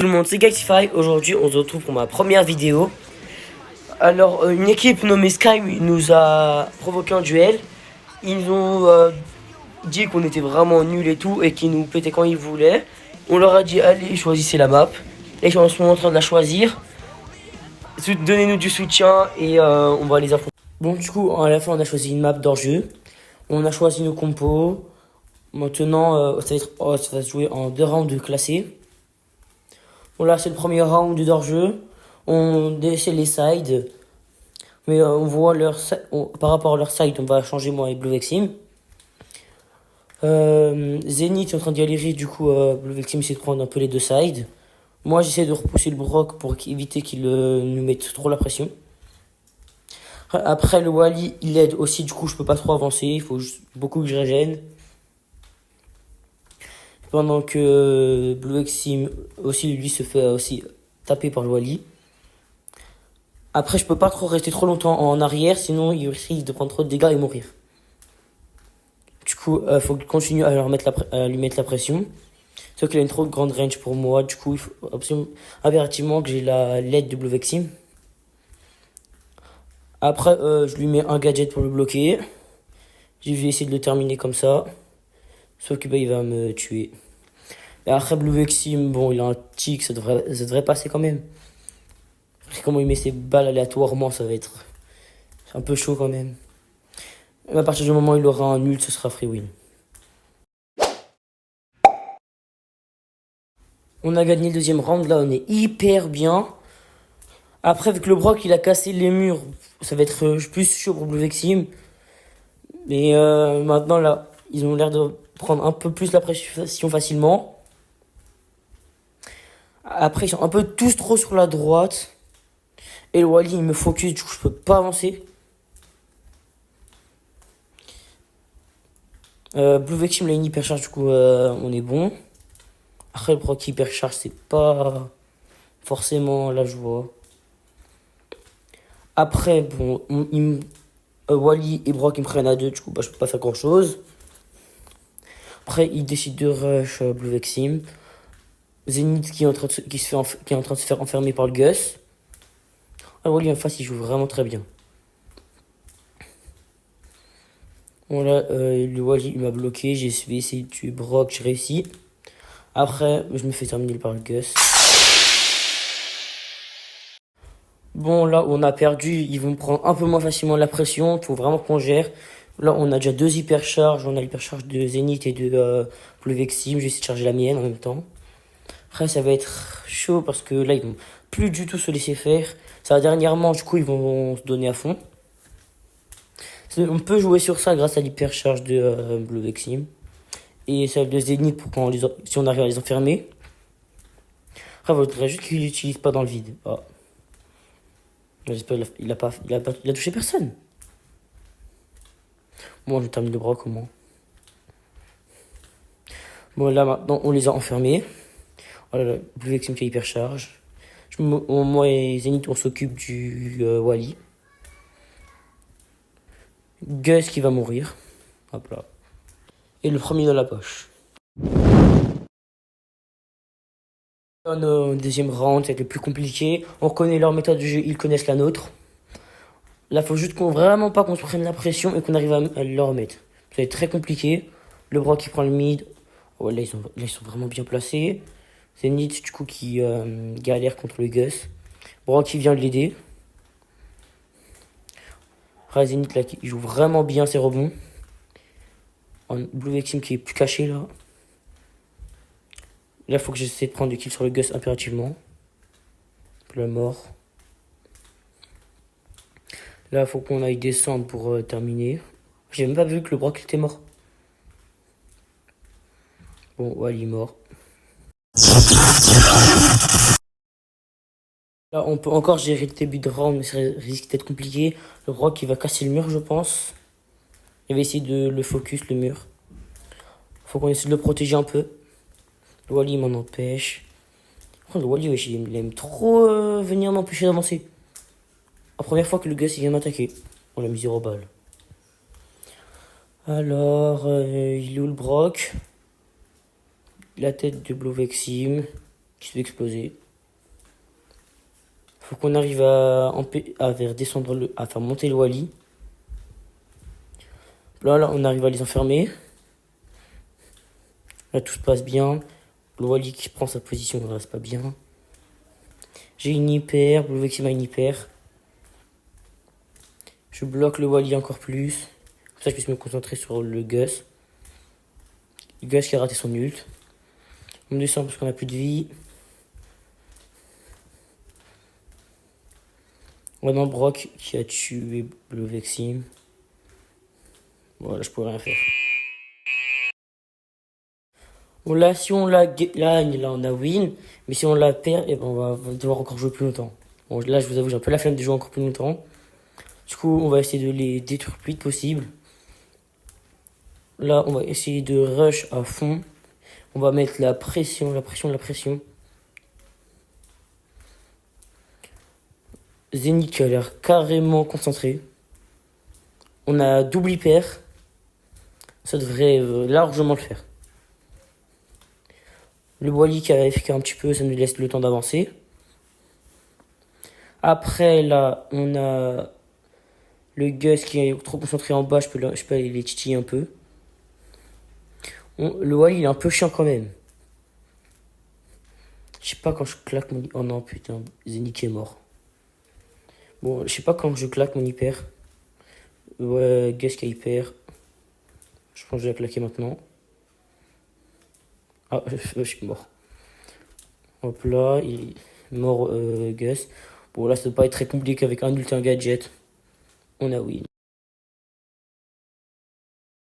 Tout le monde, c'est Gaxify. Aujourd'hui, on se retrouve pour ma première vidéo. Alors, une équipe nommée Sky nous a provoqué un duel. Ils nous ont dit qu'on était vraiment nuls et tout, et qu'ils nous pétaient quand ils voulaient. On leur a dit, allez, choisissez la map. Et ils sont en train de la choisir. Donnez-nous du soutien et on va les affronter. Bon, du coup, à la fin, on a choisi une map d'hors-jeu. On a choisi nos compos. Maintenant, ça va se jouer en 2 rounds classés. Bon, là, c'est le premier round d'hors-jeu. On essaie les sides. Mais on voit par rapport à leur side, on va changer moi et Blue Vexim. Zenith est en train d'y aller, du coup, Blue Vexim essaie de prendre un peu les deux sides. Moi, j'essaie de repousser le Brock pour éviter qu'il nous mette trop la pression. Après, le Wally, il aide aussi, du coup, je peux pas trop avancer. Il faut beaucoup que je régène. Pendant que Blue Vexim aussi, lui, se fait aussi taper par le Wally. Après, je peux pas trop rester trop longtemps en arrière, sinon il risque de prendre trop de dégâts et mourir. Du coup, faut continuer à lui mettre la pression. Sauf qu'il a une trop grande range pour moi. Du coup, il faut impérativement que j'ai l'aide de Blue Vexim. Après, je lui mets un gadget pour le bloquer. Je vais essayer de le terminer comme ça. Sauf que il va me tuer. Et après, Blue Vexim, bon, il a un tic, ça devrait passer quand même. Après, comment il met ses balles aléatoirement, ça va être un peu chaud quand même. Et à partir du moment où il aura un nul, ce sera free win. On a gagné le deuxième round, là on est hyper bien. Après, avec le Brock, il a cassé les murs. Ça va être plus chaud pour Blue Vexim. Mais maintenant, là, ils ont l'air de prendre un peu plus la pression facilement. Après, ils sont un peu tous trop sur la droite. Et le Wally, il me focus, du coup, je peux pas avancer. Blue Vexim, il a une hypercharge, du coup, on est bon. Après, le Brock hypercharge, c'est pas forcément la joie. Après, bon, Wally et Brock, ils me prennent à deux, du coup, bah, je peux pas faire grand chose. Après, ils décident de rush Blue Vexim. Zenith qui est en train de se faire enfermer par le Gus. Ah, Wally en face, il joue vraiment très bien. Bon, là, le Wally, il m'a bloqué. J'ai essayé de tuer Brock, j'ai réussi. Après, je me fais terminer par le Gus. Bon, là, on a perdu. Ils vont prendre un peu moins facilement la pression. Il faut vraiment qu'on gère. Là, on a déjà 2 hypercharges. On a l'hypercharge de Zenith et de Blue Vexim. Je vais essayer de charger la mienne en même temps. Après, ça va être chaud parce que là, ils vont plus du tout se laisser faire. Ça, dernièrement, du coup, ils vont se donner à fond. On peut jouer sur ça grâce à l'hypercharge de Blue Vexim. Et celle de Zenith pour si on arrive à les enfermer. Après, il faudrait juste qu'il l'utilise pas dans le vide. Oh. J'espère qu'il a touché personne. Bon, je termine le Brock au moins. Bon, là, maintenant, on les a enfermés. Oh là là, Blue Vexim qui a hypercharge. Moi et Zenith, on s'occupe du Wally. Gus qui va mourir. Hop là. Et le premier dans la poche. On au deuxième round, c'est le plus compliqué. On connaît leur méthode de jeu, ils connaissent la nôtre. Là, faut juste vraiment pas qu'on se prenne la pression et qu'on arrive à leur remettre. Ça va être très compliqué. Le Brock qui prend le mid. Oh, là, ils sont vraiment bien placés. Zenith, du coup, qui galère contre le Gus. Brock qui vient l'aider. Après, Zenith, là, qui joue vraiment bien ses rebonds. Blue Vexim qui est plus caché, là. Là, faut que j'essaie de prendre du kill sur le Gus impérativement. La mort. Là, faut qu'on aille descendre pour terminer. J'ai même pas vu que le Brock était mort. Bon, ouais, il est mort. Là, on peut encore gérer le début de round, mais ça risque d'être compliqué. Le Brock, il va casser le mur, je pense. Il va essayer de le focus, le mur. Faut qu'on essaie de le protéger un peu. Le Wally m'en empêche. Le Wally, wesh, il aime trop venir m'empêcher d'avancer. La première fois que le Gus il vient m'attaquer. On l'a mis 0 balles. Alors, il est où le Brock? La tête de Blue Vexim. qui se fait exploser. Faut qu'on arrive à faire descendre à faire monter le Wally. Là, on arrive à les enfermer. Là, tout se passe bien. Le Wally qui prend sa position ne reste pas bien. J'ai une hyper, Blue Vexim a une hyper. Je bloque le Wally encore plus. Comme ça, je peux me concentrer sur le Gus. Le Gus qui a raté son ult. On descend parce qu'on a plus de vie. Maintenant, Brock qui a tué Blue Vexim. Voilà, je pourrais rien faire. Bon, là, si on la gagne, là, on a win. Mais si on la perd, et ben, on va devoir encore jouer plus longtemps. Bon, là, je vous avoue, j'ai un peu la flemme de jouer encore plus longtemps. Du coup, on va essayer de les détruire le plus vite possible. Là, on va essayer de rush à fond. On va mettre la pression. Zénith qui a l'air carrément concentré. On a double hyper. Ça devrait largement le faire. Le Wally qui a FK un petit peu, ça nous laisse le temps d'avancer. Après, là, on a le Gus qui est trop concentré en bas. Je peux aller les titiller un peu. Le Wally, il est un peu chiant quand même. Je sais pas quand je claque mon... Oh non, putain, Zénith est mort. Bon, je sais pas quand je claque mon hyper. Ouais, Gus qui a hyper. Je pense que je vais la claquer maintenant. Ah, je suis mort. Hop là, il est mort Gus. Bon, là, ça doit pas être très compliqué avec un ult et un gadget. On a win.